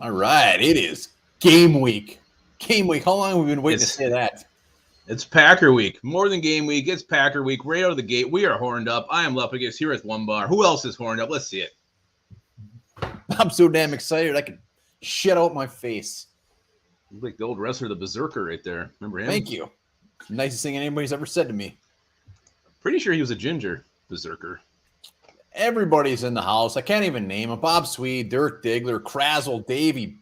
All right, it is game week. Game week. How long have we been waiting to It's say that? it's Packer week. More than game week. It's Packer week. Right out of the gate, we are horned up. I am Lepidus here with one bar. Who else is horned up? Let's see it. I'm so damn excited I can shit out my face. Like the old wrestler, the Berserker, right there. Remember him? Thank you. Nicest thing anybody's ever said to me. Pretty sure he was a ginger Berserker. Everybody's in the house. I can't even name them. Bob Swede, Dirk Diggler, Krazel, Davey,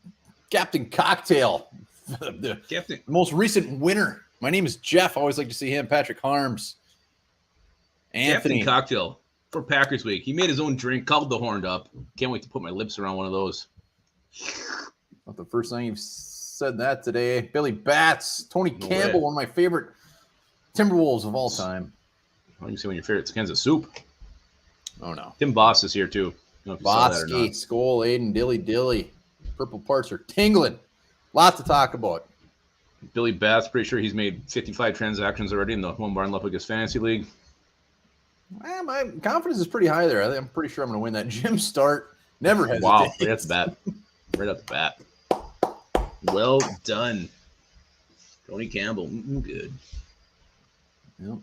Captain Cocktail, the Captain most recent winner. My name is Jeff. I always like to see him. Patrick Harms. Anthony. Captain Cocktail for Packers week. He made his own drink called the Horned Up. Can't wait to put my lips around one of those. Not the first time you've said that today. Billy Batts, Tony Campbell, one of my favorite Timberwolves of all time. Why don't you say one of your favorites cans of soup? Oh, no. Tim Boss is here, too. Botsky, Skull, Aiden, Dilly. Purple parts are tingling. Lots to talk about. Billy Batts, pretty sure he's made 55 transactions already in the One Bar and Lepidus Fantasy League. My confidence is pretty high there. I'm pretty sure I'm going to win that gym start. Never hesitate. Wow, right off the bat. Right off the bat. Well done. Tony Campbell. Good. Yep,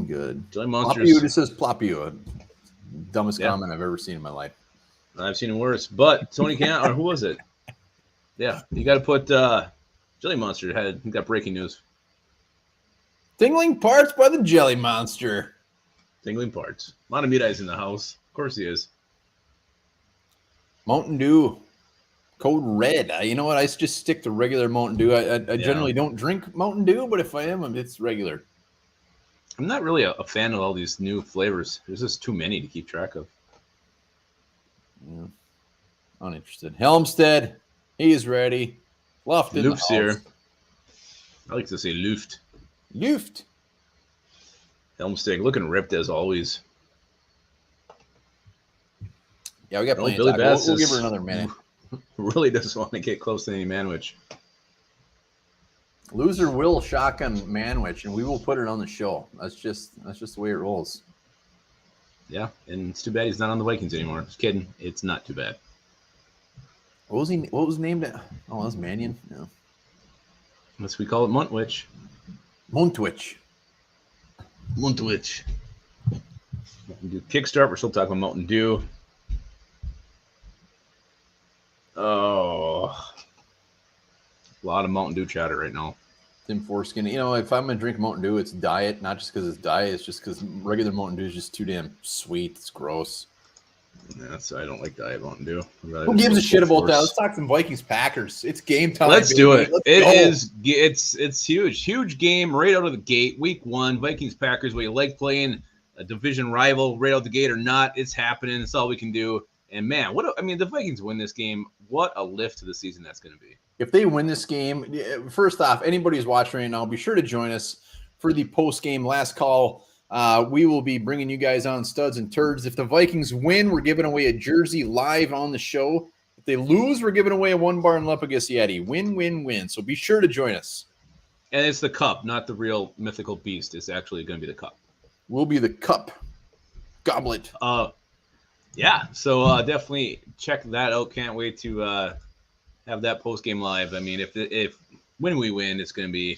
good. Jelly Monsters. Plop you, this says plop you. Dumbest comment I've ever seen in my life. I've seen it worse. But Tony Campbell, or who was it? Yeah, you got to put Jelly Monster ahead. You got breaking news. Tingling Parts by the Jelly Monster. Tingling Parts. A lot of meat eyes in the house. Of course he is. Mountain Dew. Code red. You know what? I just stick to regular Mountain Dew. I generally don't drink Mountain Dew, but if I am, it's regular. I'm not really a fan of all these new flavors. There's just too many to keep track of. Yeah. Uninterested. Helmstead. He is ready. Luft in Luft's the house. here. I like to say Luft. Luft. Helmstick looking ripped as always. Yeah, we got plenty Billy of time. Bass We'll give her another minute. Really doesn't want to get close to any manwich. Loser will shotgun manwich, and we will put it on the show. That's just the way it rolls. Yeah, and it's too bad he's not on the Vikings anymore. Just kidding. It's not too bad. What was he? What was named? Oh, that was Mannion. No, Unless we call it Muntwich. Montwich. Muntwich. Do Kickstart. We're still talking about Mountain Dew. Oh, a lot of Mountain Dew chatter right now. Tim Foreskin. You know, if I'm gonna drink Mountain Dew, it's diet, not just because it's diet. It's just because regular Mountain Dew is just too damn sweet. It's gross. That's I don't like Diet Mountain Dew. Who gives a shit about that? Let's talk some Vikings Packers. It's game time. Let's baby. do it. Let's go. It's huge game right out of the gate. Week 1, Vikings Packers. Whether you like playing a division rival right out the gate or not, it's happening. It's all we can do. And man, the Vikings win this game. What a lift to the season that's going to be. If they win this game, first off, anybody who's watching right now, be sure to join us for the post-game last call. We will be bringing you guys on Studs and Turds. If the Vikings win, we're giving away a jersey live on the show. If they lose, we're giving away a One Bar and Lepidus Yeti. Win. So be sure to join us. And it's the cup, not the real mythical beast. It's actually going to be the cup. We'll be the cup goblet. Yeah, so definitely check that out. Can't wait to have that post game live. I mean, if when we win, it's going to be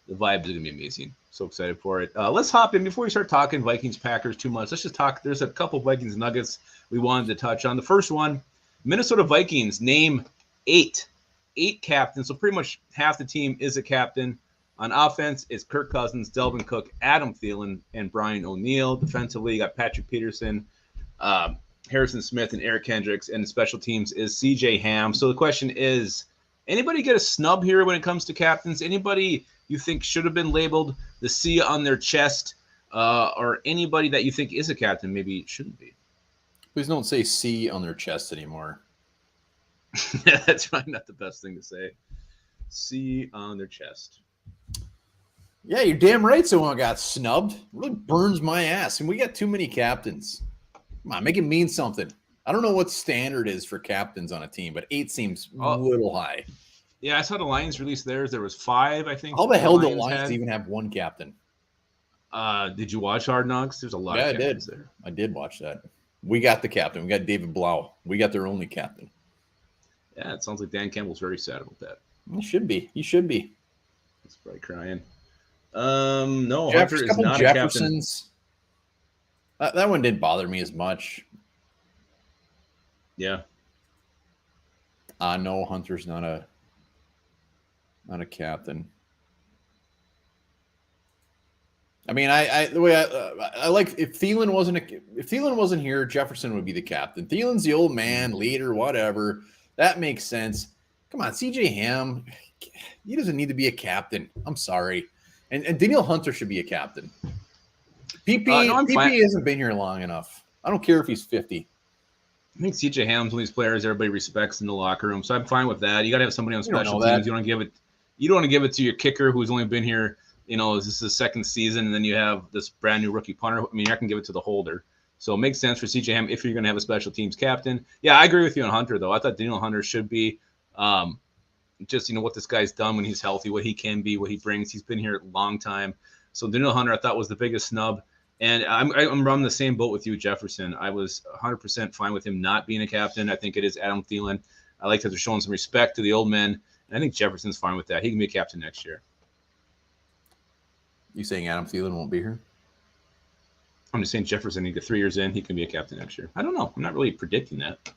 the vibe is going to be amazing. So excited for it. Let's hop in before we start talking Vikings Packers too much. Let's just talk. There's a couple Vikings nuggets we wanted to touch on. The first one, Minnesota Vikings name 8 captains. So pretty much half the team is a captain. On offense, it's Kirk Cousins, Delvin Cook, Adam Thielen, and Brian O'Neill. Defensively, you got Patrick Peterson, Harrison Smith, and Eric Kendricks. And the special teams is CJ Ham. So the question is, anybody get a snub here when it comes to captains? Anybody you think should have been labeled the C on their chest, or anybody that you think is a captain maybe shouldn't be? Please don't say C on their chest anymore. Yeah, that's probably not the best thing to say. C on their chest. Yeah, you're damn right someone got snubbed. It really burns my ass. And we got too many captains. Come on, make it mean something. I don't know what standard is for captains on a team, but 8 seems a little high. Yeah, I saw the Lions release theirs. There was 5, I think. How the hell do the Lions even have one captain? Did you watch Hard Knocks? There's a lot of captains there. I did watch that. We got the captain. We got David Blau. We got their only captain. Yeah, It sounds like Dan Campbell's very sad about that. He should be. He should be. He's probably crying. No, Jefferson, Hunter is not a captain. Jeffersons. That one didn't bother me as much. Yeah. No, Hunter's not a captain. I mean, the way I like if Thielen wasn't here, Jefferson would be the captain. Thielen's the old man, leader, whatever. That makes sense. Come on, CJ Ham, he doesn't need to be a captain. I'm sorry. And Daniel Hunter should be a captain. PP hasn't been here long enough. I don't care if he's 50. I think CJ Ham's one of these players everybody respects in the locker room, so I'm fine with that. You got to have somebody on special teams. You don't want to give it to your kicker who's only been here. This is his second season, and then you have this brand new rookie punter. I mean, you're not going to give it to the holder. So it makes sense for CJ Ham if you're going to have a special teams captain. Yeah, I agree with you on Hunter, though. I thought Daniel Hunter should be just, what this guy's done when he's healthy, what he can be, what he brings. He's been here a long time. So Daniel Hunter, I thought, was the biggest snub. And I'm on the same boat with you, Jefferson. I was 100% fine with him not being a captain. I think it is Adam Thielen. I like that they're showing some respect to the old men. And I think Jefferson's fine with that. He can be a captain next year. You saying Adam Thielen won't be here? I'm just saying Jefferson, he get 3 years in, he can be a captain next year. I don't know. I'm not really predicting that.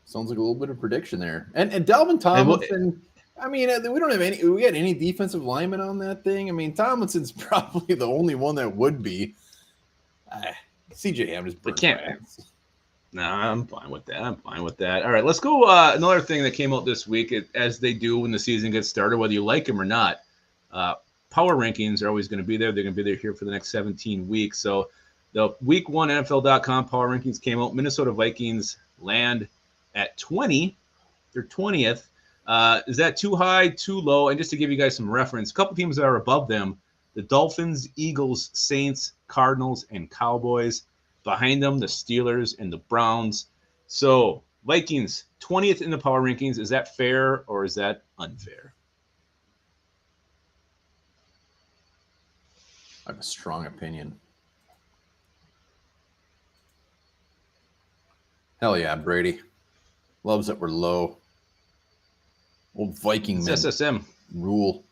Sounds like a little bit of prediction there. And Dalvin Tomlinson, I mean, we don't have we got any defensive linemen on that thing. I mean, Tomlinson's probably the only one that would be. CJ Ham just can't. Nah, I'm fine with that. All right, let's go. Another thing that came out this week, as they do when the season gets started, whether you like them or not, power rankings are always going to be there. They're going to be there here for the next 17 weeks. So the week 1 NFL.com power rankings came out. Minnesota Vikings land at 20. They're 20th. Is that too high, too low? And just to give you guys some reference, a couple teams that are above them, the Dolphins, Eagles, Saints, Cardinals, and Cowboys. Behind them, the Steelers and the Browns. So Vikings, 20th in the power rankings. Is that fair or is that unfair? I have a strong opinion. Hell yeah, Brady. Loves that we're low. Old Viking men. SSM. Rule.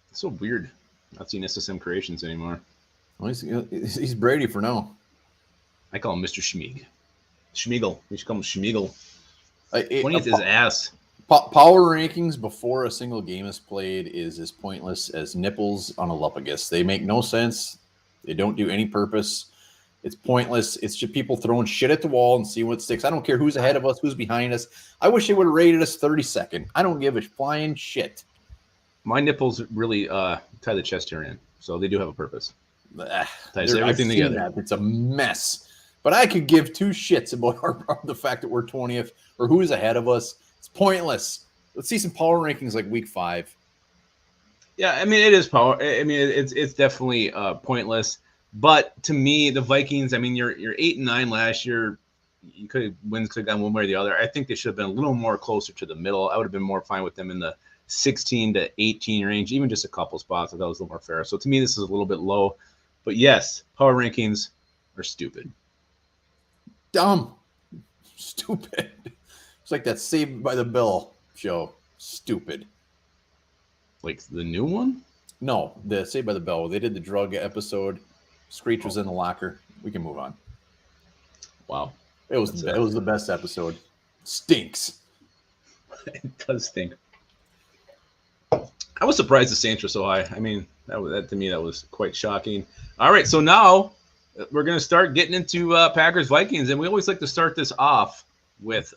It's so weird. Not seeing SSM creations anymore. Well, he's Brady for now. I call him Mr. Schmeeg. Schmeagle. We should call him Schmeagle. 20th is ass. Power rankings before a single game is played is as pointless as nipples on a lupagus. They make no sense. They don't do any purpose. It's pointless. It's just people throwing shit at the wall and see what sticks. I don't care who's ahead of us, who's behind us. I wish they would have rated us 32nd. I don't give a flying shit. My nipples really tie the chest hair in, so they do have a purpose. Ties everything together. That. It's a mess. But I could give two shits about the fact that we're 20th or who's ahead of us. It's pointless. Let's see some power rankings like week 5. Yeah, I mean, it is power. I mean, it's definitely pointless. But to me, the Vikings, I mean, you're 8-9 last year. You could have gone one way or the other. I think they should have been a little more closer to the middle. I would have been more fine with them in the 16 to 18 range, even just a couple spots. I thought it was a little more fair. So to me, this is a little bit low. But yes, power rankings are stupid. Dumb. Stupid. It's like that Saved by the Bell show. Stupid. Like the new one? No, the Saved by the Bell. They did the drug episode. Screech was in the locker. We can move on. Wow. It was the best episode. Stinks. It does stink. I was surprised the Saints were so high. I mean, that to me, that was quite shocking. All right, so now we're going to start getting into Packers Vikings, and we always like to start this off with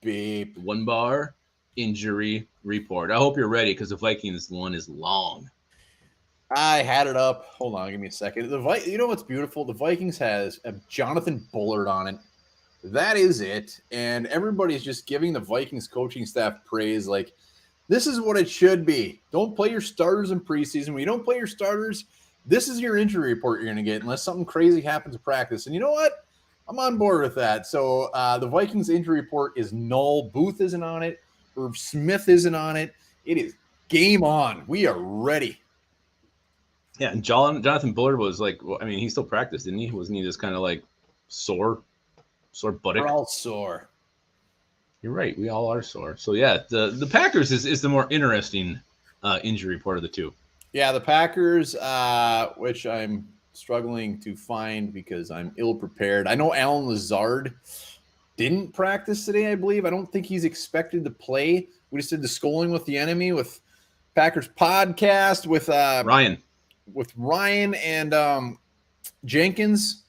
beep. 1 bar injury report. I hope you're ready because the Vikings one is long. I had it up. Hold on, give me a second. You know what's beautiful? The Vikings has a Jonathan Bullard on it. That is it. And everybody's just giving the Vikings coaching staff praise. Like, this is what it should be. Don't play your starters in preseason. When you don't play your starters, this is your injury report you're going to get unless something crazy happens in practice. And you know what? I'm on board with that. So the Vikings injury report is null. Booth isn't on it. Irv Smith isn't on it. It is game on. We are ready. Yeah, and Jonathan Bullard was like, well, I mean, he still practiced, didn't he? Wasn't he just kind of like sore buttock? We're all sore. You're right. We all are sore. So yeah, the Packers is the more interesting injury report of the two. Yeah, the Packers, which I'm struggling to find because I'm ill prepared. I know Alan Lazard didn't practice today, I believe. I don't think he's expected to play. We just did the Schooling with the Enemy with Packers podcast with Ryan and Jenkins.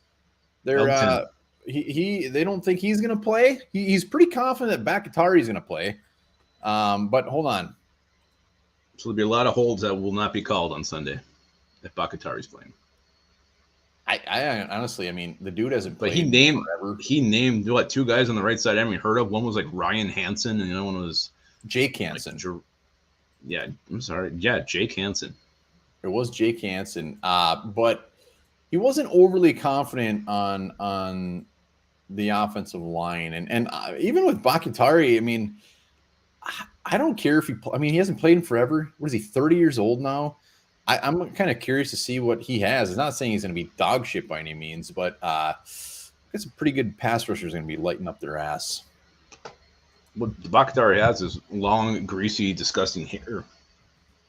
They're they don't think he's going to play. He's pretty confident that Bakatari is going to play. But hold on. So there'll be a lot of holds that will not be called on Sunday if Bakatari's playing. I honestly, I mean, the dude hasn't played. But he named what, two guys on the right side I haven't heard of. One was like Ryan Hansen, and the other one was Jake Hansen. Yeah, I'm sorry. Yeah, Jake Hansen. It was Jake Hansen, but he wasn't overly confident on the offensive line, and even with Bakatari, I mean, I don't care if he hasn't played in forever. What is he, 30 years old now? I'm kind of curious to see what he has. It's not saying he's going to be dog shit by any means, but it's a pretty good pass rusher is going to be lighting up their ass. What Bakatari has is long, greasy, disgusting hair.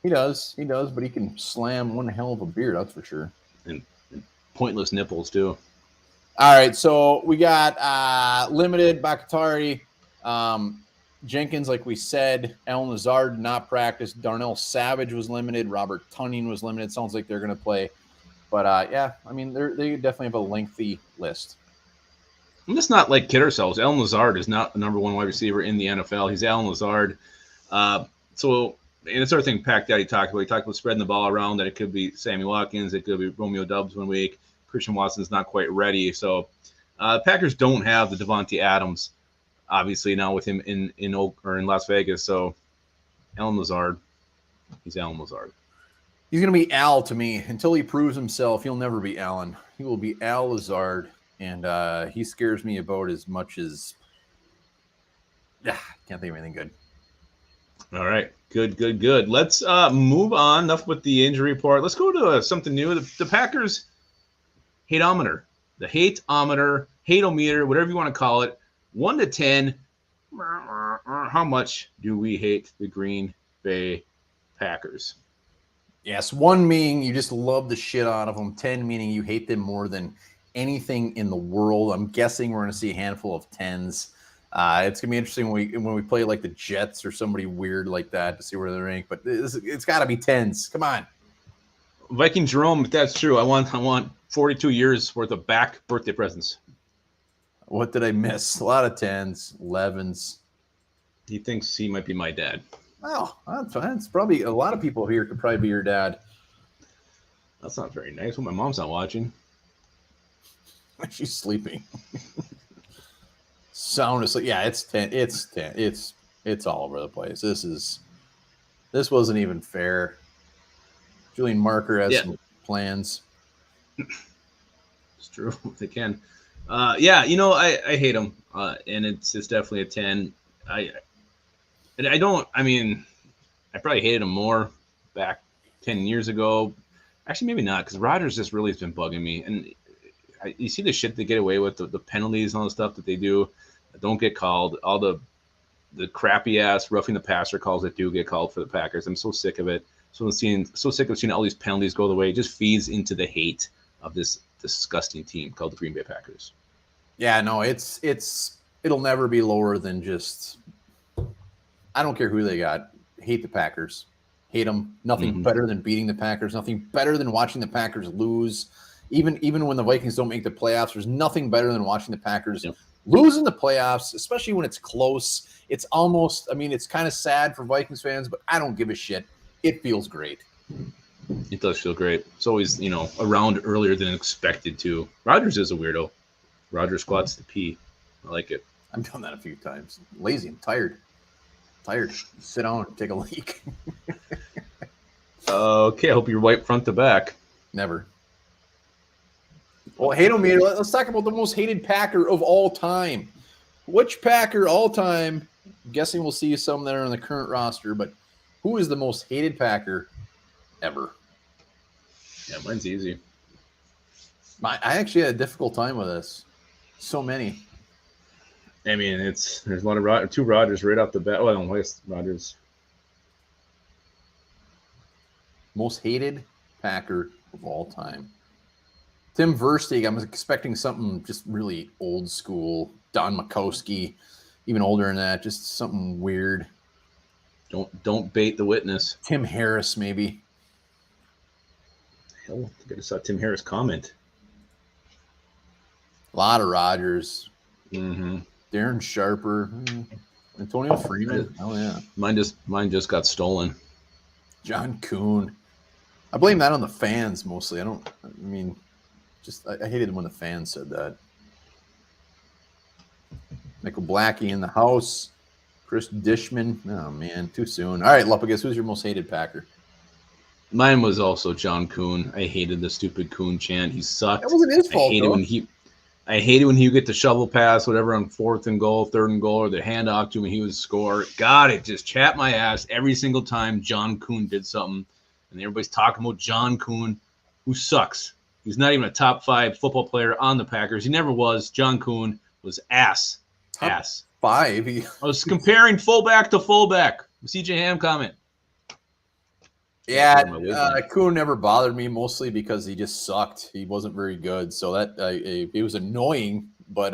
He does, but he can slam one hell of a beer, that's for sure. And pointless nipples, too. All right, so we got limited Bakatari. Jenkins, like we said, Alan Lazard did not practice. Darnell Savage was limited. Robert Tunning was limited. Sounds like they're going to play. But, yeah, I mean, they definitely have a lengthy list. Let's not like kid ourselves. Alan Lazard is not the number one wide receiver in the NFL. He's Alan Lazard. So, and it's other thing Pac Daddy talked about. He talked about spreading the ball around, that it could be Sammy Watkins. It could be Romeo Doubs 1 week. Christian Watson's not quite ready. So, Packers don't have the Devontae Adams, obviously, now with him in Las Vegas. So, Alan Lazard, he's Alan Lazard. He's going to be Al to me. Until he proves himself, he'll never be Alan. He will be Al Lazard, and he scares me about as much as can't think of anything good. All right. Good. Let's move on. Enough with the injury report. Let's go to something new. The Packers hateometer. The hateometer, whatever you want to call it. 1 to 10. How much do we hate the Green Bay Packers? Yes, 1 meaning you just love the shit out of them. 10 meaning you hate them more than anything in the world. I'm guessing we're going to see a handful of 10s. It's going to be interesting when we play like the Jets or somebody weird like that to see where they rank. But it's got to be 10s. Come on. Viking Jerome, if that's true, I want 42 years worth of back birthday presents. What did I miss? A lot of 10s, 11s. He thinks he might be my dad. Oh, that's fine. It's probably a lot of people here could probably be your dad. That's not very nice. Well, my mom's not watching. She's sleeping. Sound asleep. Yeah, it's 10. It's 10. It's all over the place. This wasn't even fair. Julian Marker has some plans. It's true. They can. I hate him. And it's definitely a 10. I probably hated him more back 10 years ago. Actually, maybe not, because Rodgers just really has been bugging me. And you see the shit they get away with, the penalties and all the stuff that they do that don't get called, all the crappy ass roughing the passer calls that do get called for the Packers. I'm so sick of it. So sick of seeing all these penalties go the way. It just feeds into the hate of this disgusting team called the Green Bay Packers. Yeah, no, it'll never be lower than just. I don't care who they got. Hate the Packers. Hate them. Nothing better than beating the Packers. Nothing better than watching the Packers lose. Even when the Vikings don't make the playoffs, there's nothing better than watching the Packers lose in the playoffs, especially when it's close. It's almost, it's kind of sad for Vikings fans, but I don't give a shit. It feels great. It does feel great. It's always, around earlier than expected to. Rodgers is a weirdo. Rodgers squats to pee. I like it. I've done that a few times. Lazy. I'm tired. Sit down and take a leak. Okay, I hope you're white front to back. Never. Well, hate-o-meter. Let's talk about the most hated Packer of all time. Which Packer all time? I'm guessing we'll see some that are on the current roster, but who is the most hated Packer ever? Yeah, mine's easy. I actually had a difficult time with this. So many. I mean, there's a lot of two Rodgers right off the bat. Well, I guess Rodgers. Most hated Packer of all time. Tim Versteeg, I'm expecting something just really old school. Don Makowski, even older than that, just something weird. Don't bait the witness. Tim Harris, maybe. Hell, I think I just saw Tim Harris comment. A lot of Rodgers. Mm-hmm. Darren Sharper. Antonio Freeman. Oh, yeah. Mine just got stolen. John Kuhn. I blame that on the fans mostly. I hated when the fans said that. Michael Blackie in the house. Chris Dishman. Oh, man, too soon. All right, Lupagus, who's your most hated Packer? Mine was also John Kuhn. I hated the stupid Kuhn chant. He sucked. That wasn't his fault, I hated when he would get the shovel pass, whatever, on 4th and goal, 3rd and goal, or the handoff to him and he would score. God, it just chapped my ass every single time John Kuhn did something. And everybody's talking about John Kuhn, who sucks. He's not even a top 5 football player on the Packers. He never was. John Kuhn was ass. Top 5? I was comparing fullback to fullback. CJ Ham comment. Yeah, Kuhn never bothered me, mostly because he just sucked. He wasn't very good, so that it was annoying. But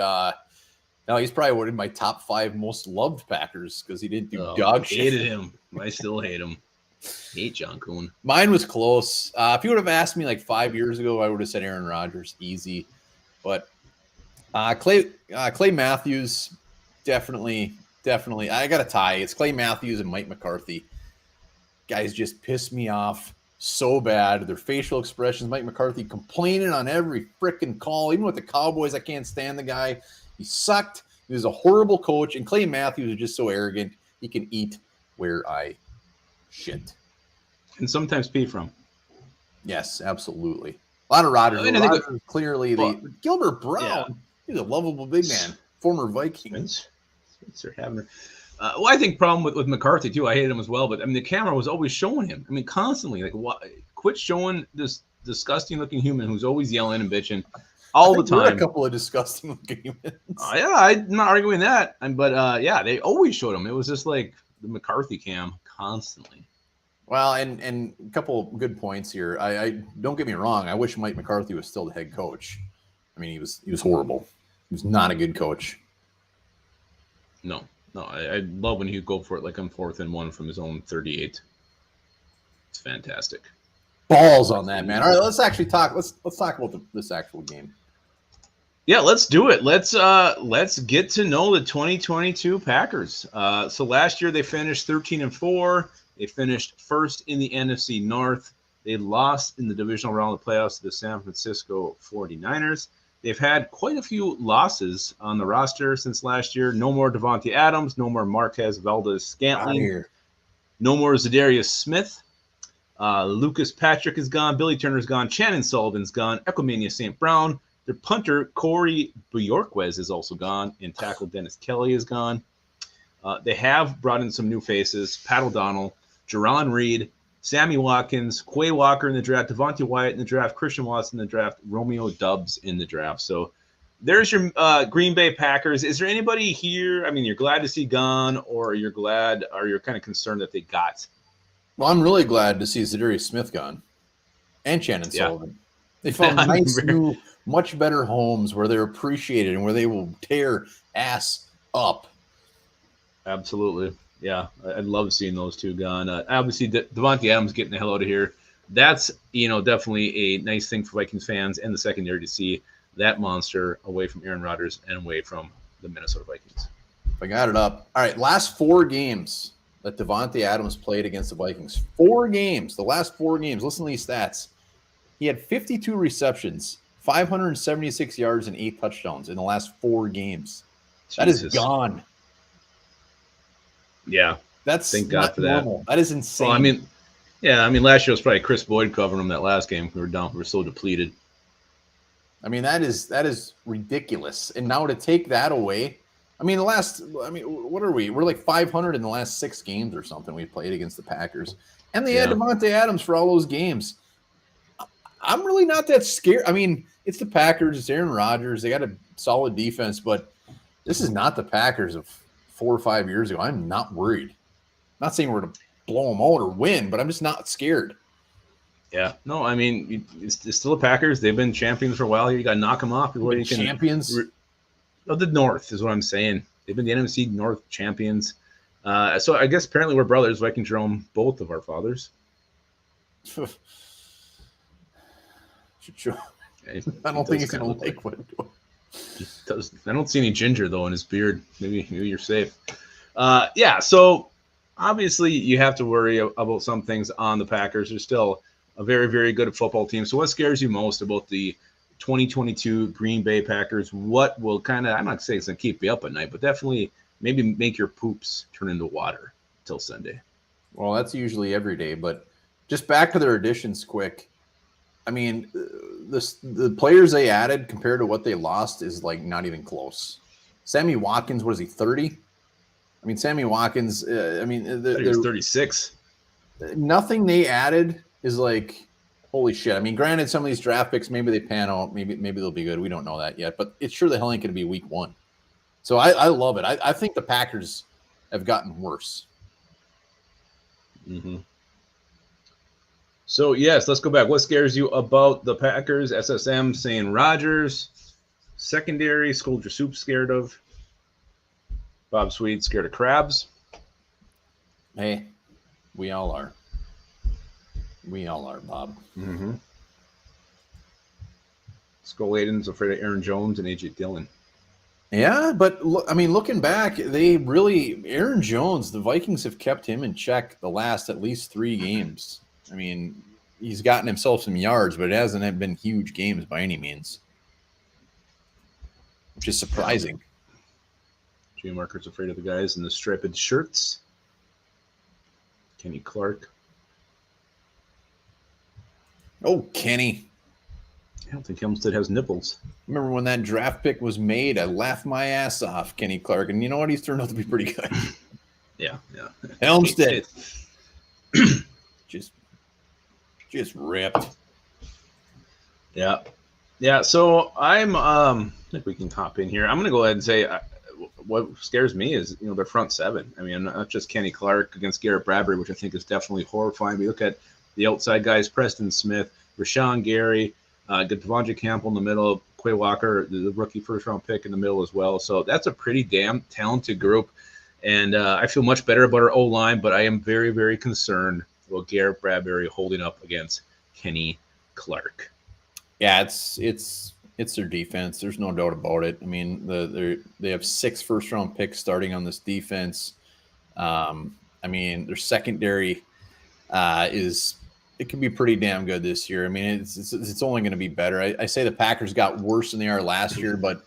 no, he's probably one of my top 5 most loved Packers because he didn't do dog shit. Hated him. I still hate him. Hate John Kuhn. Mine was close. If you would have asked me like 5 years ago, I would have said Aaron Rodgers, easy. But Clay Matthews, definitely. I got a tie. It's Clay Matthews and Mike McCarthy. Guys just pissed me off so bad. Their facial expressions. Mike McCarthy complaining on every freaking call. Even with the Cowboys, I can't stand the guy. He sucked. He was a horrible coach. And Clay Matthews is just so arrogant. He can eat where I shit. And sometimes pee from. Yes, absolutely. A lot of Rodgers. Rodgers clearly, Gilbert Brown. Yeah. He's a lovable big man. Former Viking. Spencer Havner. Well, I think problem with McCarthy too. I hated him as well, but I mean the camera was always showing him. I mean constantly. Like, quit showing this disgusting-looking human who's always yelling and bitching all the time. A couple of disgusting-looking humans. Yeah, I'm not arguing that. But yeah, they always showed him. It was just like the McCarthy cam constantly. Well, and a couple of good points here. I don't get me wrong. I wish Mike McCarthy was still the head coach. I mean, he was horrible. He was not a good coach. No, I love when he go for it like on 4th and 1 from his own 38. It's fantastic. Balls on that, man. All right, let's actually talk. Let's talk about this actual game. Yeah, let's do it. Let's get to know the 2022 Packers. So last year they finished 13-4. They finished first in the NFC North. They lost in the divisional round of the playoffs to the San Francisco 49ers. They've had quite a few losses on the roster since last year. No more Devontae Adams. No more Marquez Valdez-Scantling. No more Zadarius Smith. Lucas Patrick is gone. Billy Turner's gone. Shannon Sullivan's gone. Equimania St. Brown. Their punter, Corey Bjorquez, is also gone. And tackle Dennis Kelly is gone. They have brought in some new faces. Pat O'Donnell, Jerron Reed, Sammy Watkins, Quay Walker in the draft, Devontae Wyatt in the draft, Christian Watson in the draft, Romeo Doubs in the draft. So there's your Green Bay Packers. Is there anybody here? I mean, you're glad to see gone, or you're kind of concerned that they got? Well, I'm really glad to see Zadarius Smith gone and Shannon Sullivan. They found nice new, much better homes where they're appreciated and where they will tear ass up. Absolutely. Yeah, I'd love seeing those two gone. Obviously, Devontae Adams getting the hell out of here. That's, definitely a nice thing for Vikings fans and the secondary to see that monster away from Aaron Rodgers and away from the Minnesota Vikings. I got it up. All right, last 4 games that Devontae Adams played against the Vikings. 4 games, the last 4 games. Listen to these stats. He had 52 receptions, 576 yards, and 8 touchdowns in the last 4 games. Jesus. That is gone. Yeah, that's thank God for normal. That is insane. Well, last year was probably Chris Boyd covering him that last game. We were so depleted. I mean, that is ridiculous. And now to take that away, what are we? We're like 500 in the last 6 games or something we played against the Packers. And they had Devontae Adams for all those games. I'm really not that scared. I mean, it's the Packers. It's Aaron Rodgers. They got a solid defense, but this is not the Packers of 4 or 5 years ago. I'm not worried. I'm not saying we're going to blow them out or win, but I'm just not scared. Yeah. No, I mean, it's still the Packers. They've been champions for a while. You got to knock them off before you can. Champions of the North is what I'm saying. They've been the NFC North champions. So I guess apparently we're brothers. Viking Jerome, both of our fathers. I don't think he's going to like what I'm doing. I don't see any ginger, though, in his beard. Maybe you're safe. Yeah, so obviously you have to worry about some things on the Packers. They're still a very, very good football team. So what scares you most about the 2022 Green Bay Packers? What will kind of, I'm not saying it's going to keep you up at night, but definitely maybe make your poops turn into water till Sunday? Well, that's usually every day, but just back to their additions quick. I mean, the players they added compared to what they lost is like not even close. Sammy Watkins, what is he, 30? I mean, Sammy Watkins, I mean, they're 36. Nothing they added is like, holy shit. I mean, granted, some of these draft picks, maybe they pan out. Maybe they'll be good. We don't know that yet, but it's sure the hell ain't going to be week one. So I love it. I think the Packers have gotten worse. Mm-hmm. So, yes, let's go back. What scares you about the Packers? SSM saying Rodgers. Secondary, Scoldra Soup scared of. Bob Sweet scared of crabs. Hey, we all are. We all are, Bob. Mm-hmm. Skull Aiden's afraid of Aaron Jones and A.J. Dillon. Yeah, but I mean, looking back, Aaron Jones, the Vikings have kept him in check the last at least 3 games. I mean, he's gotten himself some yards, but it hasn't been huge games by any means, which is surprising. Jay Marker's afraid of the guys in the striped shirts. Kenny Clark. Oh, Kenny. I don't think Helmstead has nipples. Remember when that draft pick was made? I laughed my ass off, Kenny Clark. And you know what? He's turned out to be pretty good. Yeah. Helmstead. just ripped. Yeah. So I think we can hop in here. I'm going to go ahead and say what scares me is, their front seven. I mean, not just Kenny Clark against Garrett Bradbury, which I think is definitely horrifying. We look at the outside guys, Preston Smith, Rashawn Gary, Devondre Campbell in the middle, Quay Walker, the rookie first-round pick in the middle as well. So that's a pretty damn talented group. And I feel much better about our O-line, but I am very, very concerned about Garrett Bradbury holding up against Kenny Clark. Yeah, it's their defense. There's no doubt about it. I mean, they have 6 first-round picks starting on this defense. I mean, their secondary it could be pretty damn good this year. I mean, it's only going to be better. I say the Packers got worse than they are last year, but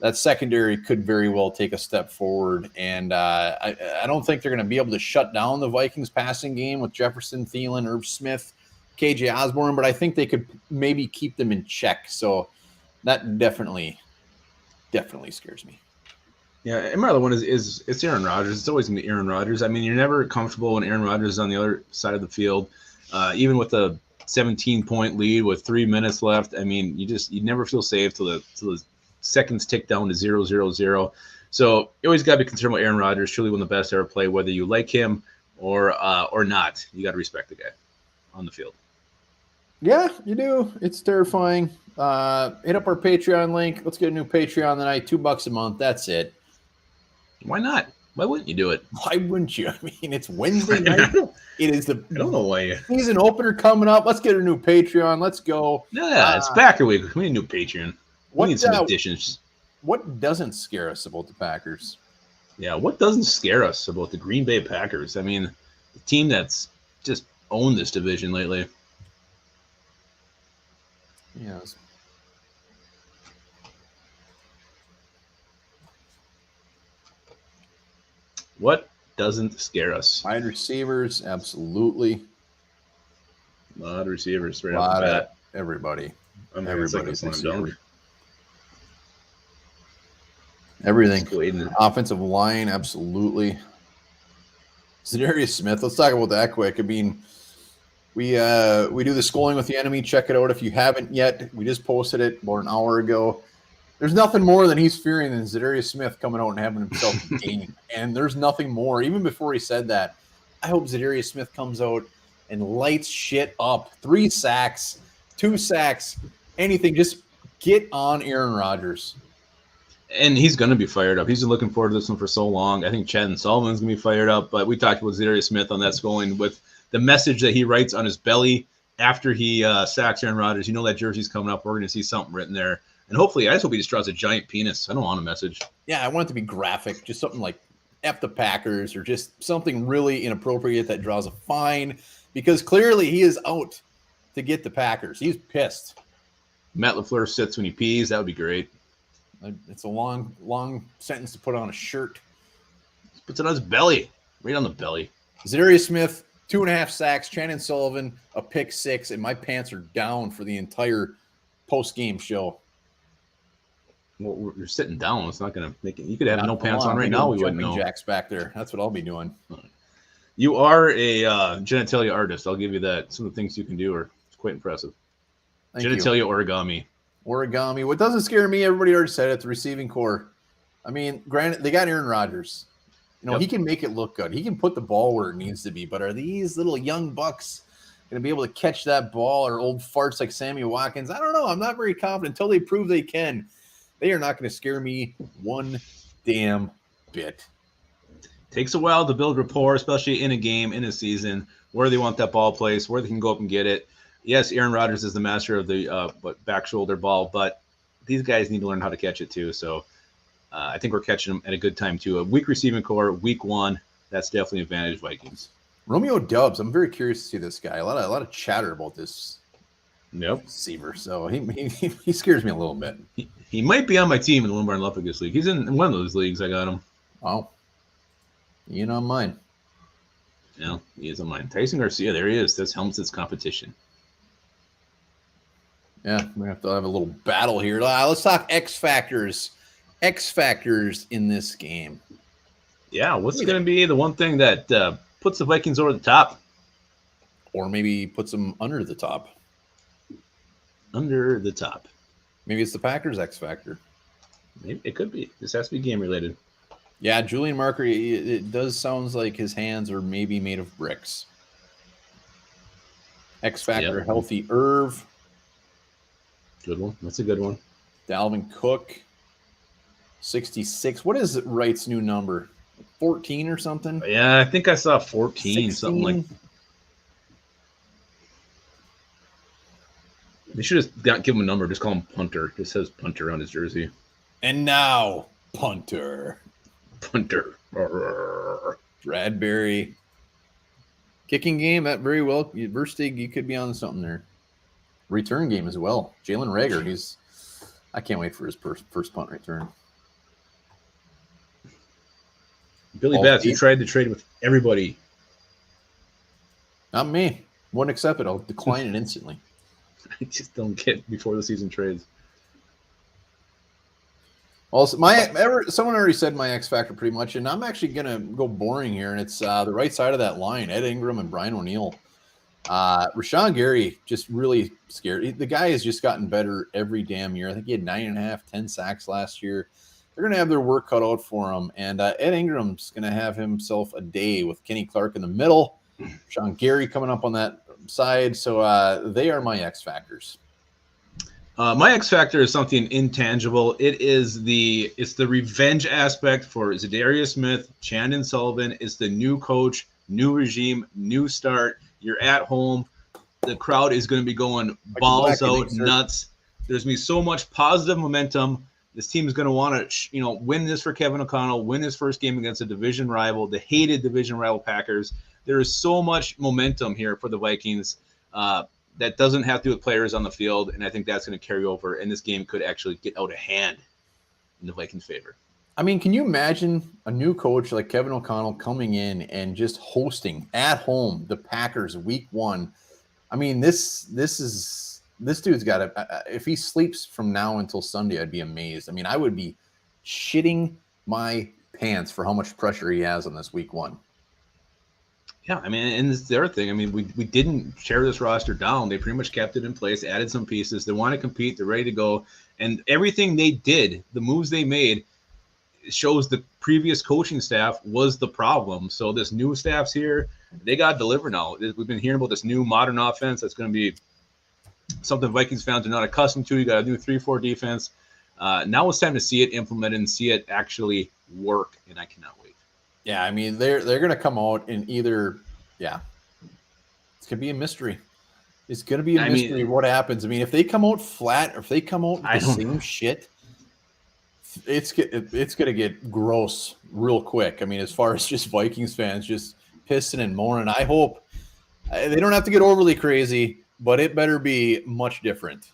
that secondary could very well take a step forward. And I don't think they're going to be able to shut down the Vikings passing game with Jefferson, Thielen, Irv Smith, KJ Osborne, but I think they could maybe keep them in check. So that definitely scares me. Yeah, and my other one is it's Aaron Rodgers. It's always going to be Aaron Rodgers. I mean, you're never comfortable when Aaron Rodgers is on the other side of the field. Even with a 17-point lead with 3 minutes left, I mean, you never feel safe till the seconds tick down to 0-0-0. So you always got to be concerned about Aaron Rodgers, truly one of the best ever played, whether you like him or not. You got to respect the guy on the field. Yeah, you do. It's terrifying. Hit up our Patreon link. Let's get a new Patreon tonight. $2 a month. That's it. Why not? Why wouldn't you do it? Why wouldn't you? I mean, it's Wednesday night. It is I don't know why. Season opener coming up. Let's get a new Patreon. Let's go. Yeah, it's Packer week. We need a new Patreon. We need some additions. What doesn't scare us about the Packers? Yeah, what doesn't scare us about the Green Bay Packers? I mean, the team that's just owned this division lately. Yes. What doesn't scare us? Wide receivers, absolutely. A lot of receivers right off the bat. Everybody. Everybody's like everything. Offensive line, absolutely. Zadarius Smith, let's talk about that quick. I mean, We do the Schooling with the Enemy. Check it out if you haven't yet. We just posted it about an hour ago. There's nothing more than he's fearing than Zadarius Smith coming out and having himself a game. And there's nothing more. Even before he said that, I hope Zadarius Smith comes out and lights shit up. 3 sacks, 2 sacks, anything. Just get on Aaron Rodgers. And he's going to be fired up. He's been looking forward to this one for so long. I think Chad and Sullivan's going to be fired up. But we talked about Zadarius Smith on that Schooling with the message that he writes on his belly after he sacks Aaron Rodgers. You know that jersey's coming up. We're going to see something written there. And hopefully, I just hope he just draws a giant penis. I don't want a message. Yeah, I want it to be graphic. Just something like F the Packers or just something really inappropriate that draws a fine. Because clearly he is out to get the Packers. He's pissed. Matt LaFleur sits when he pees. That would be great. It's a long sentence to put on a shirt. He puts it on his belly. Right on the belly. Zadarius Smith, 2.5 sacks. Shannon Sullivan, a pick 6. And my pants are down for the entire post-game show. Well, you're sitting down. It's not going to make it. You could have no pants on right now. We wouldn't know. Jacks back there. That's what I'll be doing. You are a genitalia artist. I'll give you that. Some of the things you can do are quite impressive. Genitalia origami. Origami. What doesn't scare me, everybody already said it, the receiving core. I mean, granted, they got Aaron Rodgers. You know, He can make it look good. He can put the ball where it needs to be. But are these little young bucks going to be able to catch that ball, or old farts like Sammy Watkins? I don't know. I'm not very confident until they prove they can. They are not going to scare me one damn bit. Takes a while to build rapport, especially in a game, in a season, where they want that ball placed, where they can go up and get it. Yes, Aaron Rodgers is the master of the back shoulder ball, but these guys need to learn how to catch it too. So I think we're catching them at a good time too. A weak receiving core, week 1, that's definitely an advantage Vikings. Romeo Doubs, I'm very curious to see this guy. A lot of chatter about this receiver, so he scares me a little bit. He might be on my team in the Lombard Luffagus League. He's in one of those leagues. I got him. Oh, you know mine. Yeah, he is on mine. Tyson Garcia, there he is. That's Helmstedt's competition. Yeah, we're going to have a little battle here. Let's talk X factors. X factors in this game. Yeah, what's going to be the one thing that puts the Vikings over the top? Or maybe puts them under the top. Under the top. Maybe it's the Packers X factor. Maybe it could be. This has to be game related. Yeah, Julian Marker, it does sound like his hands are maybe made of bricks. X factor, Healthy Irv. Good one. That's a good one. Dalvin Cook, 66. What is Wright's new number? 14 or something? Yeah, I think I saw 14, 16? Something like. They should just give him a number. Just call him Punter. Just says Punter on his jersey. And now, Punter. Punter. Bradbury. Kicking game, that very well. Verstig, you could be on something there. Return game as well. Jalen Reagor, I can't wait for his first punt return. Billy Betts, you tried to trade with everybody. Not me. Wouldn't accept it. I'll decline it instantly. I just don't get before the season trades. Also, someone already said my X factor pretty much, and I'm actually gonna go boring here, and it's the right side of that line: Ed Ingram and Brian O'Neill. Rashawn Gary just really scared. The guy has just gotten better every damn year. I think he had 9.5, 10 sacks last year. They're gonna have their work cut out for him, and Ed Ingram's gonna have himself a day with Kenny Clark in the middle. Rashawn Gary coming up on that side, so they are my X factors. My X factor is something intangible. It's the revenge aspect for Zadarius Smith, Chandon Sullivan. It's the new coach, new regime, new start. You're at home. The crowd is going to be going balls out, nuts. There's going to be so much positive momentum. This team is going to want to, win this for Kevin O'Connell, win his first game against a division rival, the hated division rival Packers. There is so much momentum here for the Vikings. That doesn't have to do with players on the field, and I think that's going to carry over, and this game could actually get out of hand in the Vikings' favor. I mean, can you imagine a new coach like Kevin O'Connell coming in and just hosting at home the Packers week 1? I mean, this dude's got to, if he sleeps from now until Sunday, I'd be amazed. I mean, I would be shitting my pants for how much pressure he has on this week 1. Yeah, I mean, and it's the other thing. I mean, we didn't tear this roster down. They pretty much kept it in place, added some pieces. They want to compete. They're ready to go. And everything they did, the moves they made, shows the previous coaching staff was the problem. So this new staff's here. They got to deliver now. We've been hearing about this new modern offense that's going to be something Vikings fans are not accustomed to. You got a new 3-4 defense. Now it's time to see it implemented and see it actually work, and I cannot wait. Yeah, I mean, they're going to come out in either, it's going to be a mystery. It's going to be a mystery what happens. I mean, if they come out flat or if they come out with the same shit, it's going to get gross real quick. I mean, as far as just Vikings fans just pissing and moaning, I hope they don't have to get overly crazy, but it better be much different.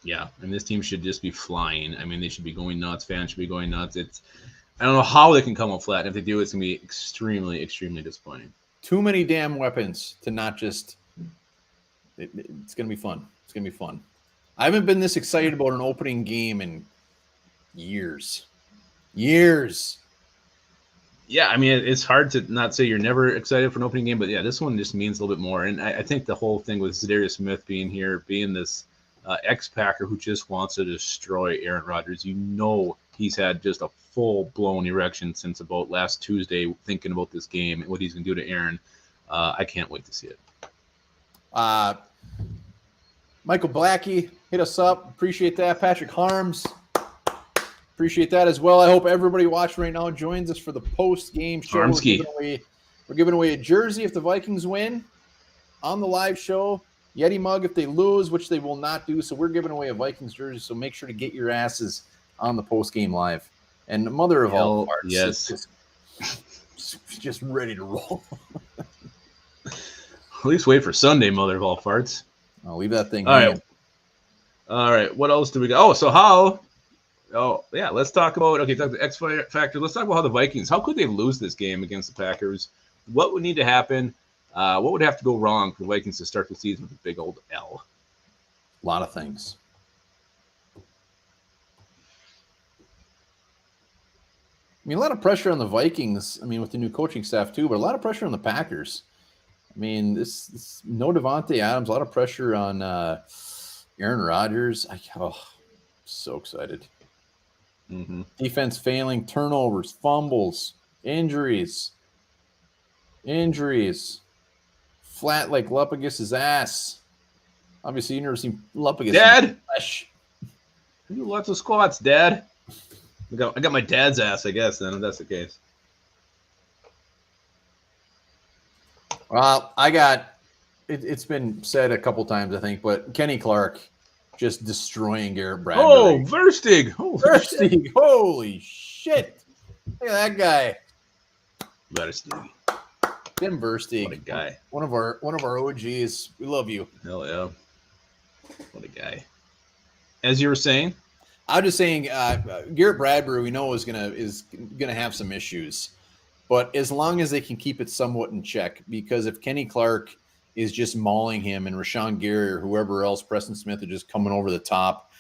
Yeah, and this team should just be flying. I mean, they should be going nuts. Fans should be going nuts. I don't know how they can come out flat. If they do, it's going to be extremely, extremely disappointing. Too many damn weapons to not just it's going to be fun. It's going to be fun. I haven't been this excited about an opening game in years. Yeah, I mean, it's hard to not say you're never excited for an opening game, but yeah, this one just means a little bit more. And I think the whole thing with Zadarius Smith being here, being this ex-Packer who just wants to destroy Aaron Rodgers, he's had just a full-blown erection since about last Tuesday thinking about this game and what he's going to do to Aaron. I can't wait to see it. Michael Blackie, hit us up. Appreciate that. Patrick Harms, appreciate that as well. I hope everybody watching right now joins us for the post-game show. We're giving away a jersey if the Vikings win on the live show. Yeti mug if they lose, which they will not do. So we're giving away a Vikings jersey. So make sure to get your asses on the post-game live. And mother of all parts, yes, just ready to roll. At least wait for Sunday, mother of all farts. I'll leave that thing. All right. What else do we got? Let's talk about the X factor. Let's talk about how the Vikings. How could they lose this game against the Packers? What would need to happen? What would have to go wrong for the Vikings to start the season with a big old L? A lot of things. I mean, a lot of pressure on the Vikings. I mean, with the new coaching staff too, but a lot of pressure on the Packers. I mean, this no Devontae Adams. A lot of pressure on Aaron Rodgers. So excited. Mm-hmm. Defense failing, turnovers, fumbles, injuries. Flat like Lupagus's ass. Obviously, you never seen Lupagus. Dad, I do lots of squats, Dad. I got my dad's ass, I guess. Then if that's the case. Well, it's been said a couple times, I think, but Kenny Clark just destroying Garrett Bradbury. Oh, Verstig! Holy shit! Look at that guy. Verstig. Tim Verstig. What a guy. One of our OGs. We love you. Hell yeah. What a guy. As you were saying? I'm just saying, Garrett Bradbury, we know is gonna have some issues, but as long as they can keep it somewhat in check, because if Kenny Clark is just mauling him and Rashawn Gary or whoever else, Preston Smith, are just coming over the top,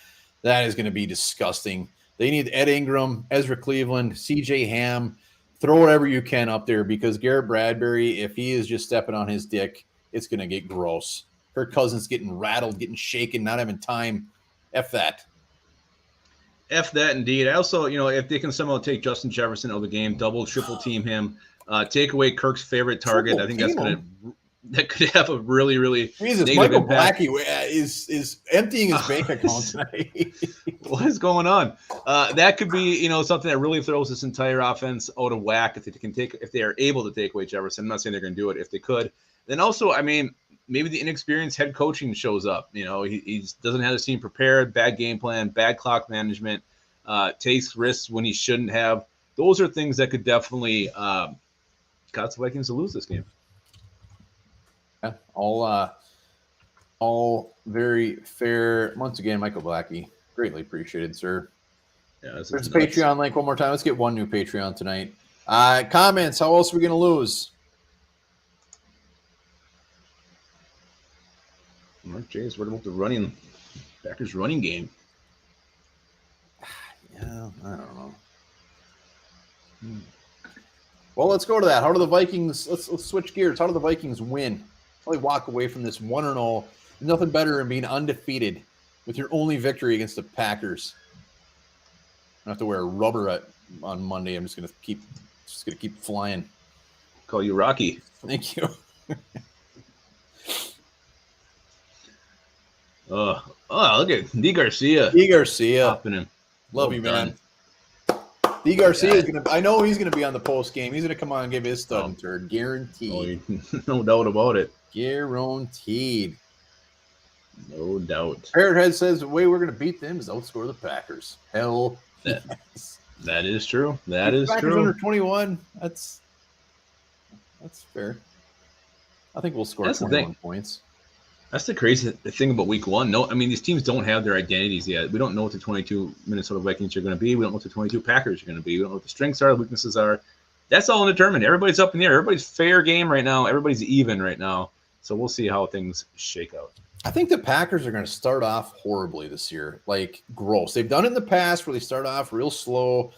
that is going to be disgusting. They need Ed Ingram, Ezra Cleveland, CJ Ham, throw whatever you can up there, because Garrett Bradbury, if he is just stepping on his dick, it's going to get gross. Kirk Cousins getting rattled, getting shaken, not having time. F that. F that indeed. I also, if they can somehow take Justin Jefferson out of the game, double, triple team him, take away Kirk's favorite target, I think that could have a really, really Jesus, Michael impact. Blackie is emptying his bank account tonight. What is going on? That could be, something that really throws this entire offense out of whack if they are able to take away Jefferson. I'm not saying they're going to do it. If they could, then also, maybe the inexperienced head coaching shows up. He doesn't have his team prepared, bad game plan, bad clock management, takes risks when he shouldn't have. Those are things that could definitely cause the Vikings to lose this game. Yeah, all very fair. Once again, Michael Blackie, greatly appreciated, sir. Yeah, there's a Patreon link one more time. Let's get one new Patreon tonight. Comments, how else are we going to lose? Mark James, what about the Packers running game? Yeah, I don't know. Well, let's go to that. How do the Vikings? Let's switch gears. How do the Vikings win? How do they walk away from this 1-0? There's nothing better than being undefeated with your only victory against the Packers. I have to wear a rubber on Monday. I'm just gonna keep flying. Call you Rocky. Thank you. Oh, look at D. Garcia. D. Garcia. Popping in. Love you, man. D. Garcia is gonna. I know he's gonna be on the post game. He's gonna come on and give his stud and turd, guaranteed. No doubt about it. Guaranteed. No doubt. Parrothead says the way we're gonna beat them is outscore the Packers. Hell, yes. That is true. That is Packers true. Under 21. That's fair. I think we'll score That's 21 points. That's the crazy thing about week one. No, I mean, these teams don't have their identities yet. We don't know what the 22 Minnesota Vikings are going to be. We don't know what the 22 Packers are going to be. We don't know what the strengths are, the weaknesses are. That's all undetermined. Everybody's up in the air. Everybody's fair game right now. Everybody's even right now. So we'll see how things shake out. I think the Packers are going to start off horribly this year, like gross. They've done it in the past where they start off real slow,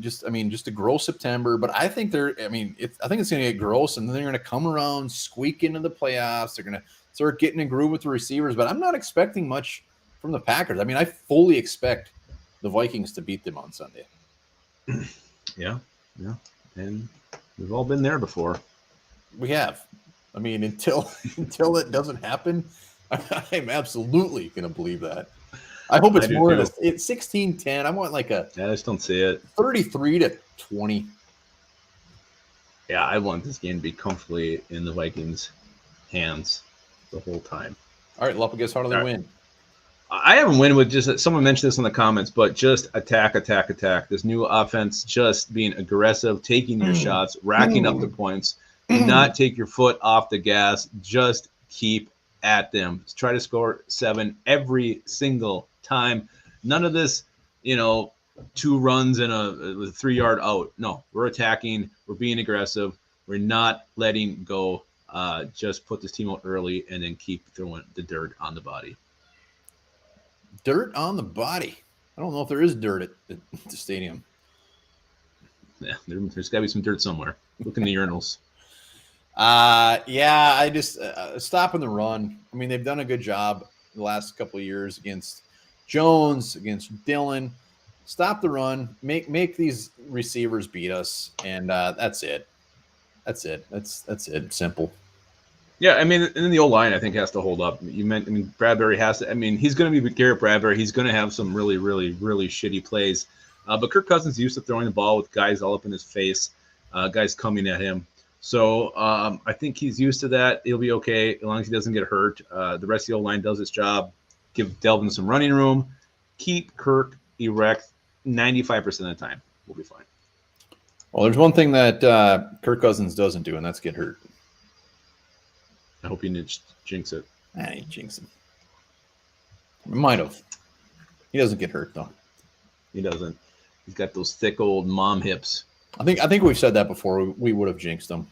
just a gross September. But I think I think it's going to get gross, and then they're going to come around, squeak into the playoffs. They're going to start getting in groove with the receivers. But I'm not expecting much from the Packers. I mean, I fully expect the Vikings to beat them on Sunday. Yeah, and we've all been there before. We have. I mean, until it doesn't happen, I'm absolutely going to believe that. I hope it's more than it's 16-10. I want like I just don't see it. 33-20. Yeah, I want this game to be comfortably in the Vikings' hands the whole time. All right, Lupagus, how do they win? I haven't win with just someone mentioned this in the comments, but just attack. This new offense, just being aggressive, taking your shots, racking up the points. Do not take your foot off the gas. Just keep at them. Try to score 7 every single time. None of this, 2 runs and a 3-yard out. No, we're attacking. We're being aggressive. We're not letting go. Just put this team out early and then keep throwing the dirt on the body. Dirt on the body. I don't know if there is dirt at the stadium. Yeah, there's got to be some dirt somewhere. Look in the urinals. I just stopping the run. I mean, they've done a good job the last couple of years against Jones, against Dillon. Stop the run. Make these receivers beat us, and that's it. That's it. That's it. Simple. Yeah, I mean, and then the old line I think has to hold up. Bradbury has to. I mean, he's going to be Garrett Bradbury. He's going to have some really, really, really shitty plays. But Kirk Cousins is used to throwing the ball with guys all up in his face, guys coming at him. So I think he's used to that. He'll be okay as long as he doesn't get hurt. The rest of the O-line does its job. Give Delvin some running room. Keep Kirk erect 95% of the time. We'll be fine. Well, there's one thing that Kirk Cousins doesn't do, and that's get hurt. I hope you didn't jinx it. I ain't jinx him. Might have. He doesn't get hurt, though. He doesn't. He's got those thick old mom hips. I think we've said that before. We would have jinxed him.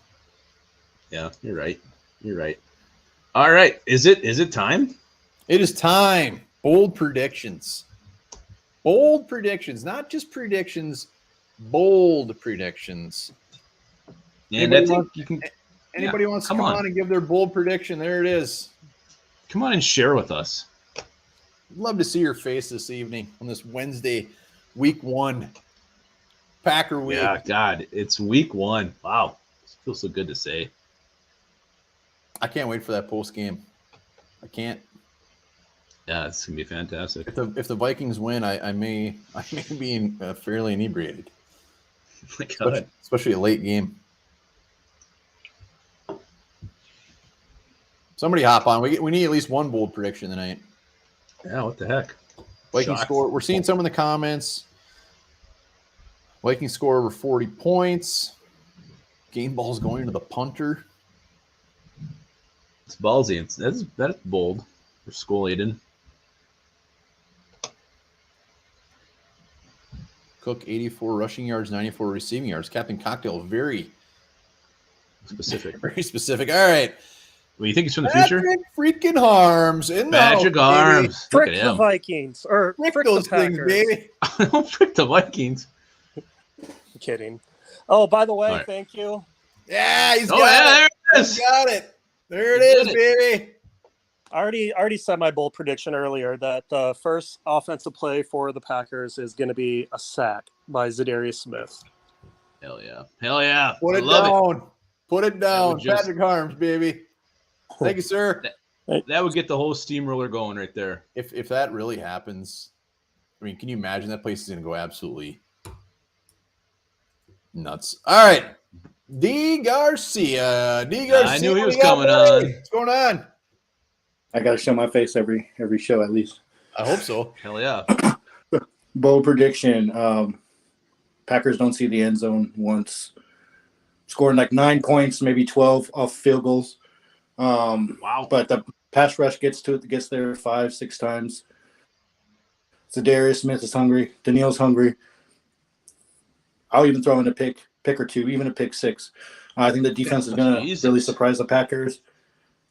Yeah, you're right. All right. Is it time? It is time. Bold predictions. Bold predictions. Not just predictions. Bold predictions. And I think you can. Anybody wants to come on and give their bold prediction? There it is. Come on and share with us. I'd love to see your face this evening on this Wednesday, week 1. Packer week. Yeah, God, it's week 1. Wow. It feels so good to say. I can't wait for that post game. I can't. Yeah, it's gonna be fantastic. If the Vikings win, I may be fairly inebriated. Oh my God. Especially a late game. Somebody hop on. We need at least one bold prediction tonight. Yeah, what the heck? Vikings score. We're seeing some in the comments. Vikings score over 40 points. Game ball's going to the punter. It's ballsy. That's bold for Skol-Aiden. Cook 84 rushing yards, 94 receiving yards. Captain Cocktail very specific. Very specific. All right. Well, you think he's from the future? Freaking Harms in the Magic Arms. Frick the Vikings. Or frick those the Packers. things, baby. Don't frick the Vikings. I'm kidding. Oh, by the way, All right. thank you. Yeah, he's Oh, got yeah, it. there it He's is. got it. There it He is, did baby. I already said my bold prediction earlier that the first offensive play for the Packers is going to be a sack by Zadarius Smith. Hell yeah. Hell yeah. Put I it love down. Put it down. would just- Patrick Harms, baby. Thank you, sir. That would get the whole steamroller going right there. If that really happens, I mean, can you imagine that place is going to go absolutely nuts? All right. D. Garcia. I knew he was coming on. What's going on? I got to show my face every show at least. I hope so. Hell yeah. Bold prediction. Packers don't see the end zone once. Scoring like 9 points, maybe 12 off field goals. Wow. But the pass rush gets there 5-6 times. Zadarius Smith is hungry. Daniil's hungry. I'll even throw in a pick or two, even a pick 6. I think the defense is going to really surprise the Packers.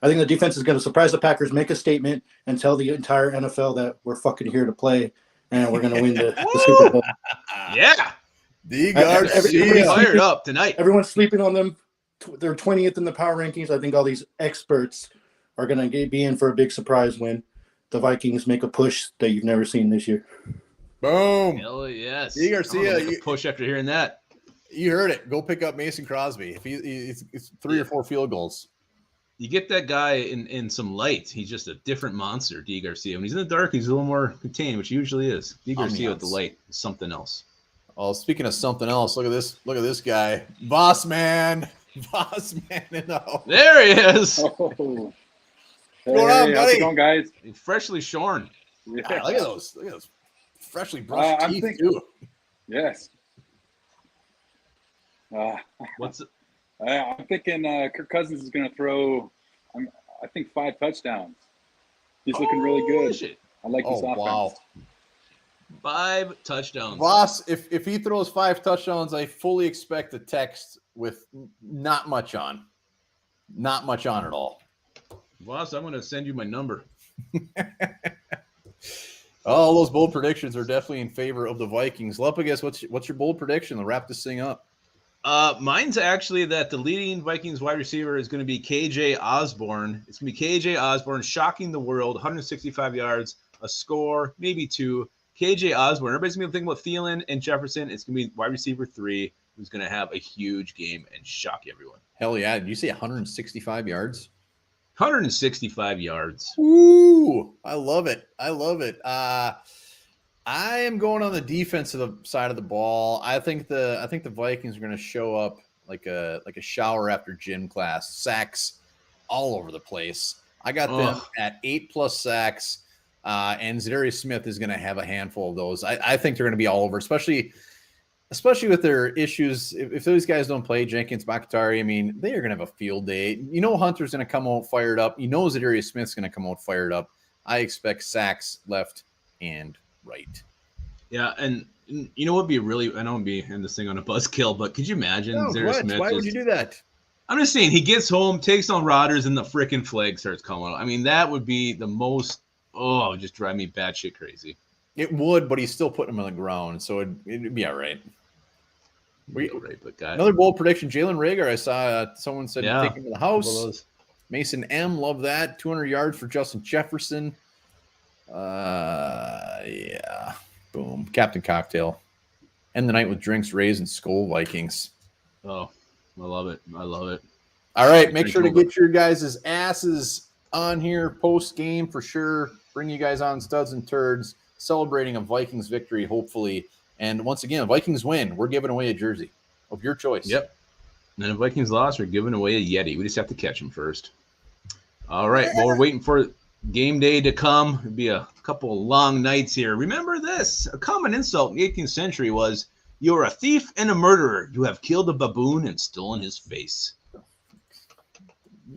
I think the defense is going to surprise the Packers, make a statement, and tell the entire NFL that we're fucking here to play, and we're going to win the Super Bowl. Yeah. D. Garcia. Fired up tonight. Everyone's sleeping on them. They're 20th in the power rankings. I think all these experts are going to be in for a big surprise when the Vikings make a push that you've never seen this year. Boom. Hell yes. D. Garcia. Make a push after hearing that. You heard it. Go pick up Mason Crosby. If it's 3 or 4 field goals. You get that guy in some light. He's just a different monster, D. Garcia. When he's in the dark, he's a little more contained, which he usually is. D. Garcia with the light is something else. Oh, speaking of something else, look at this. Look at this guy. Boss man. Boss man in the house. There he is. Oh. What's going on, buddy? How's it going, guys? He's freshly shorn. Yeah. Ah, look at those freshly brushed I'm teeth thinking- too. Yes. What's it? I'm thinking Kirk Cousins is going to throw, I think, 5 touchdowns. He's looking really good. Shit. I like this offense. Wow. 5 touchdowns. Boss, if he throws 5 touchdowns, I fully expect a text with not much on. Not much on at all. Boss, I'm going to send you my number. All those bold predictions are definitely in favor of the Vikings. Lepagus, what's your bold prediction to wrap this thing up? Mine's actually that the leading Vikings wide receiver is going to be KJ Osborne. It's going to be KJ Osborne, shocking the world, 165 yards, a score, maybe 2. KJ Osborne. Everybody's going to be thinking about Thielen and Jefferson. It's going to be wide receiver 3 who's going to have a huge game and shock everyone. Hell yeah. Did you say 165 yards? 165 yards. Ooh, I love it. I love it. I am going on the defensive side of the ball. I think the Vikings are going to show up like a shower after gym class. Sacks all over the place. I got them at 8+ sacks, and Zadarius Smith is going to have a handful of those. I think they're going to be all over, especially with their issues. If those guys don't play, Jenkins, Bakhtari, I mean, they are going to have a field day. You know Hunter's going to come out fired up. You know Zadarius Smith's going to come out fired up. I expect sacks left and right. Yeah, and you know what would be really, I don't want to be in this thing on a buzzkill, but could you imagine Zadarius Smith? Why would you do that? I'm just saying, he gets home, takes on Rodgers, and the freaking flag starts coming out. I mean, that would be the most, it would just drive me batshit crazy. It would, but he's still putting him on the ground, so it'd be all right. Another bold prediction, Jalen Reagor. I saw someone said take him to the house. Mason M, love that. 200 yards for Justin Jefferson. Yeah. Boom. Captain Cocktail. End the night with drinks, Rays, and Skull Vikings. Oh, I love it. I love it. All right. Make sure to get your guys' asses on here post-game for sure. Bring you guys on Studs and Turds, celebrating a Vikings victory, hopefully. And once again, Vikings win. We're giving away a jersey of your choice. Yep. And then if Vikings lost, we're giving away a Yeti. We just have to catch him first. All right. Well, we're waiting for game day to come. It'll be a couple of long nights here. Remember this. A common insult in the 18th century was, "You are a thief and a murderer. You have killed a baboon and stolen his face."